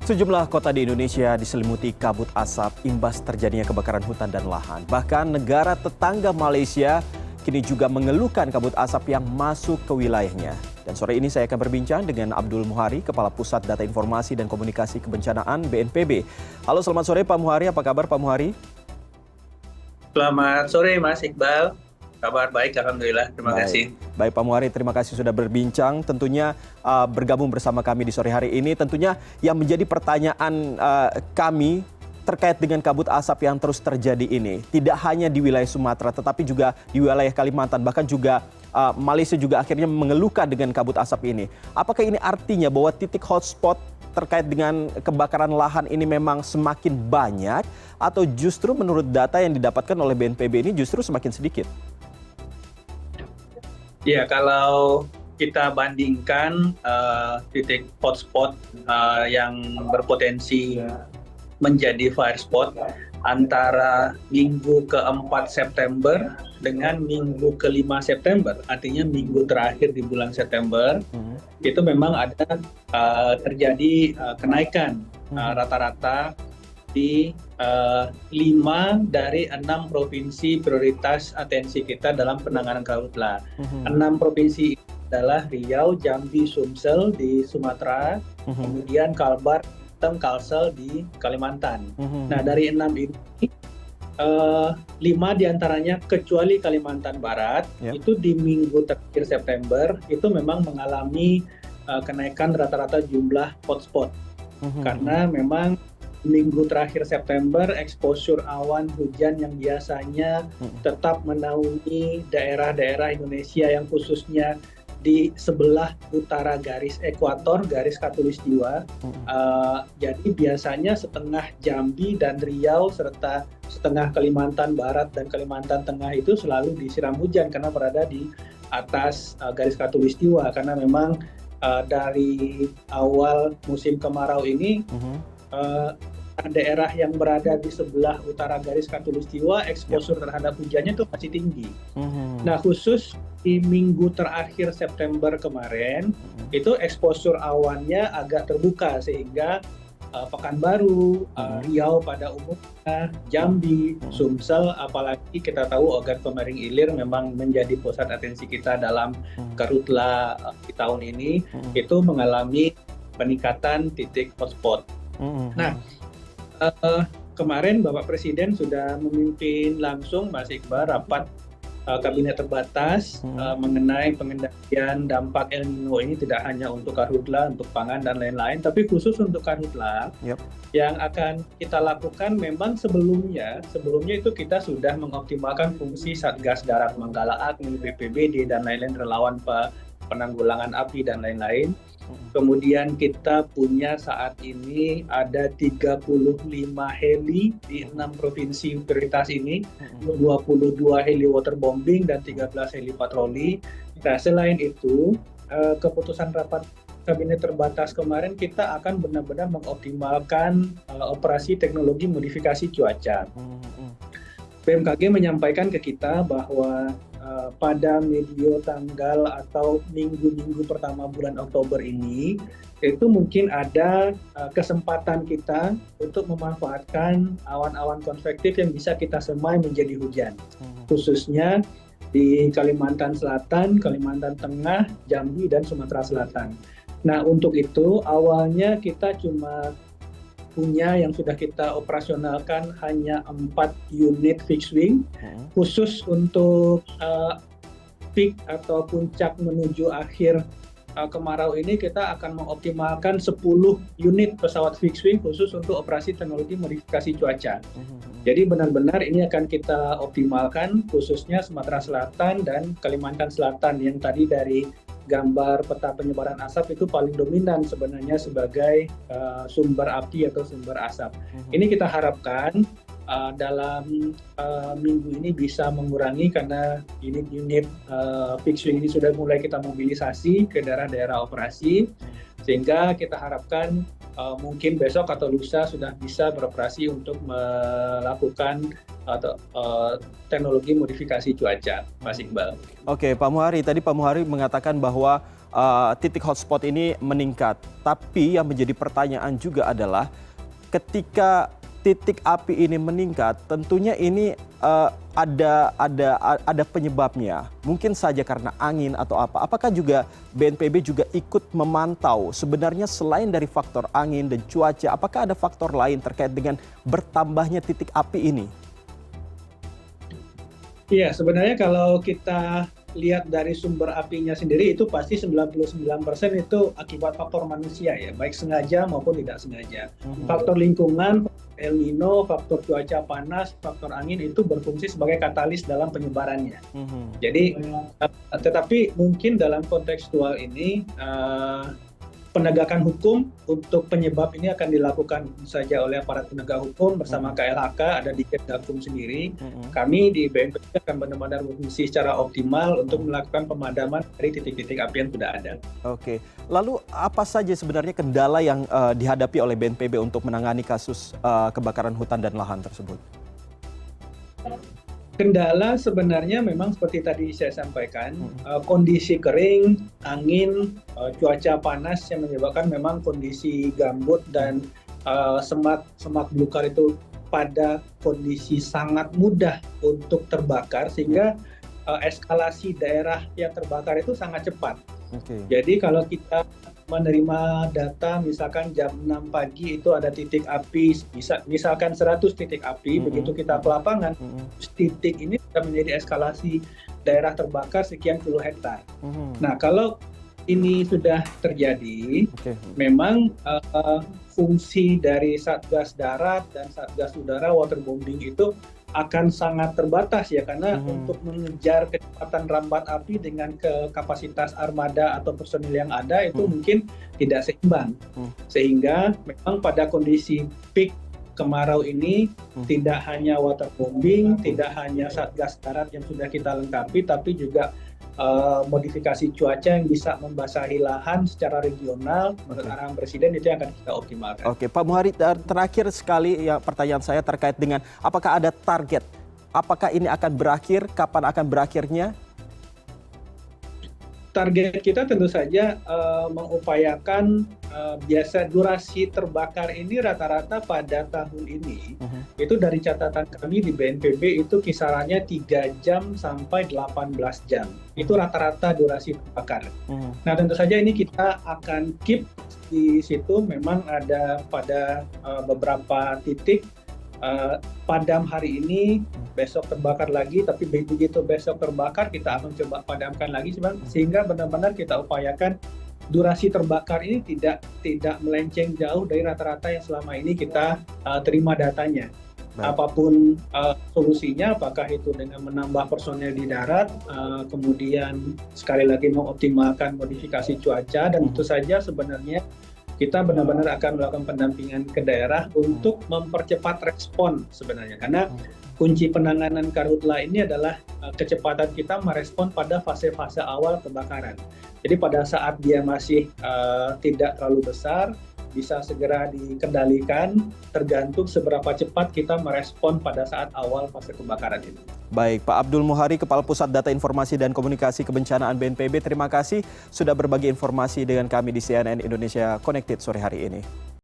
Sejumlah kota di Indonesia diselimuti kabut asap imbas terjadinya kebakaran hutan dan lahan. Bahkan negara tetangga Malaysia kini juga mengeluhkan kabut asap yang masuk ke wilayahnya. Dan sore ini saya akan berbincang dengan Abdul Muhari, Kepala Pusat Data Informasi dan Komunikasi Kebencanaan BNPB. Halo, selamat sore Pak Muhari. Apa kabar Pak Muhari? Selamat sore Mas Iqbal. Kabar baik, Alhamdulillah. Terima kasih. Baik Pak Muhari, terima kasih sudah berbincang. Tentunya bergabung bersama kami di sore hari ini. Tentunya yang menjadi pertanyaan kami terkait dengan kabut asap yang terus terjadi ini. Tidak hanya di wilayah Sumatera, tetapi juga di wilayah Kalimantan. Bahkan juga Malaysia juga akhirnya mengeluhkan dengan kabut asap ini. Apakah ini artinya bahwa titik hotspot terkait dengan kebakaran lahan ini memang semakin banyak? Atau justru menurut data yang didapatkan oleh BNPB ini justru semakin sedikit? Ya, kalau kita bandingkan titik hotspot yang berpotensi menjadi fire spot antara minggu ke-4 September dengan minggu ke-5 September, artinya minggu terakhir di bulan September, itu memang ada terjadi kenaikan rata-rata di 5 dari 6 provinsi prioritas atensi kita dalam penanganan karhutla. 6 provinsi adalah Riau, Jambi, Sumsel di Sumatera, kemudian Kalbar, Kalsel di Kalimantan. Nah, dari 6 ini 5 diantaranya kecuali Kalimantan Barat, itu di minggu terakhir September itu memang mengalami kenaikan rata-rata jumlah hotspot. Karena memang minggu terakhir September, exposure awan hujan yang biasanya tetap menaungi daerah-daerah Indonesia yang khususnya di sebelah utara garis ekuator, garis khatulistiwa. Jadi biasanya setengah Jambi dan Riau serta setengah Kalimantan Barat dan Kalimantan Tengah itu selalu disiram hujan karena berada di atas garis khatulistiwa. Karena memang dari awal musim kemarau ini daerah yang berada di sebelah utara garis khatulistiwa exposure terhadap hujannya itu masih tinggi. Nah, khusus di minggu terakhir September kemarin itu exposure awannya agak terbuka sehingga Pekanbaru, Riau pada umumnya, Jambi, Sumsel, apalagi kita tahu Ogan Komering Ilir memang menjadi pusat atensi kita dalam karhutla di tahun ini, itu mengalami peningkatan titik hotspot. Nah, kemarin Bapak Presiden sudah memimpin langsung, Mas Iqbal, rapat kabinet terbatas mengenai pengendalian dampak El Nino ini tidak hanya untuk karhutla, untuk pangan dan lain-lain, tapi khusus untuk karhutla yang akan kita lakukan memang sebelumnya itu kita sudah mengoptimalkan fungsi Satgas Darat Manggala Agni, BPBD dan lain-lain relawan penanggulangan api dan lain-lain. Kemudian kita punya saat ini ada 35 heli di 6 provinsi prioritas ini, 22 heli waterbombing dan 13 heli patroli. Nah, selain itu, keputusan rapat kabinet terbatas kemarin kita akan benar-benar mengoptimalkan operasi teknologi modifikasi cuaca. BMKG menyampaikan ke kita bahwa pada medio tanggal atau minggu-minggu pertama bulan Oktober ini itu mungkin ada kesempatan kita untuk memanfaatkan awan-awan konvektif yang bisa kita semai menjadi hujan, khususnya di Kalimantan Selatan, Kalimantan Tengah, Jambi dan Sumatera Selatan. Nah, untuk itu awalnya kita cuma punya yang sudah kita operasionalkan hanya 4 unit fixed wing, khusus untuk peak atau puncak menuju akhir kemarau ini kita akan mengoptimalkan 10 unit pesawat fixed wing khusus untuk operasi teknologi modifikasi cuaca. Jadi benar-benar ini akan kita optimalkan khususnya Sumatera Selatan dan Kalimantan Selatan yang tadi dari gambar peta penyebaran asap itu paling dominan sebenarnya sebagai sumber api atau sumber asap. Ini kita harapkan dalam minggu ini bisa mengurangi karena unit-unit fixed wing ini sudah mulai kita mobilisasi ke daerah-daerah operasi. Sehingga kita harapkan mungkin besok atau lusa sudah bisa beroperasi untuk melakukan teknologi modifikasi cuaca, Mas Iqbal. Oke, Pak Muhari, tadi Pak Muhari mengatakan bahwa titik hotspot ini meningkat. Tapi yang menjadi pertanyaan juga adalah ketika titik api ini meningkat, tentunya ini ada penyebabnya. Mungkin saja karena angin atau apa. Apakah juga BNPB juga ikut memantau sebenarnya selain dari faktor angin dan cuaca, apakah ada faktor lain terkait dengan bertambahnya titik api ini? Iya, sebenarnya kalau kita lihat dari sumber apinya sendiri itu pasti 99% itu akibat faktor manusia ya, baik sengaja maupun tidak sengaja. Faktor lingkungan, El Nino, faktor cuaca panas, faktor angin itu berfungsi sebagai katalis dalam penyebarannya. Jadi, tetapi mungkin dalam kontekstual ini penegakan hukum untuk penyebab ini akan dilakukan saja oleh aparat penegak hukum bersama KLHK, ada di Gakum sendiri. Kami di BNPB akan benar-benar berfungsi secara optimal untuk melakukan pemadaman dari titik-titik api yang sudah ada. Oke, lalu apa saja sebenarnya kendala yang dihadapi oleh BNPB untuk menangani kasus kebakaran hutan dan lahan tersebut? Kendala sebenarnya memang seperti tadi saya sampaikan, kondisi kering, angin, cuaca panas yang menyebabkan memang kondisi gambut dan semak belukar itu pada kondisi sangat mudah untuk terbakar, sehingga eskalasi daerah yang terbakar itu sangat cepat. Jadi kalau kita menerima data misalkan jam 6 pagi itu ada titik api, misalkan 100 titik api, begitu kita ke lapangan, titik ini sudah menjadi eskalasi daerah terbakar sekian puluh hektar. Nah, kalau ini sudah terjadi, memang fungsi dari Satgas Darat dan Satgas Udara waterbombing itu akan sangat terbatas ya, karena untuk mengejar kecepatan rambat api dengan kapasitas armada atau personil yang ada itu mungkin tidak seimbang. Sehingga memang pada kondisi peak kemarau ini tidak hanya waterbombing, tidak hanya Satgas Darat yang sudah kita lengkapi, tapi juga modifikasi cuaca yang bisa membasahi lahan secara regional menurut arahan Presiden itu yang akan kita optimalkan. Oke, Pak Muhari, terakhir sekali ya pertanyaan saya terkait dengan apakah ada target? Apakah ini akan berakhir? Kapan akan berakhirnya? Target kita tentu saja mengupayakan biasa durasi terbakar ini rata-rata pada tahun ini itu dari catatan kami di BNPB itu kisarannya 3 jam sampai 18 jam. Itu rata-rata durasi terbakar. Nah, tentu saja ini kita akan keep di situ, memang ada pada beberapa titik padam hari ini, besok terbakar lagi, tapi begitu besok terbakar kita akan coba padamkan lagi sehingga benar-benar kita upayakan durasi terbakar ini tidak melenceng jauh dari rata-rata yang selama ini kita terima datanya. Apapun solusinya, apakah itu dengan menambah personel di darat, kemudian sekali lagi mengoptimalkan modifikasi cuaca, dan tentu saja sebenarnya kita benar-benar akan melakukan pendampingan ke daerah untuk mempercepat respon sebenarnya, karena kunci penanganan karhutla ini adalah kecepatan kita merespon pada fase-fase awal kebakaran. Jadi pada saat dia masih tidak terlalu besar, bisa segera dikendalikan, tergantung seberapa cepat kita merespon pada saat awal fase kebakaran ini. Baik, Pak Abdul Muhari, Kepala Pusat Data Informasi dan Komunikasi Kebencanaan BNPB, terima kasih sudah berbagi informasi dengan kami di CNN Indonesia Connected sore hari ini.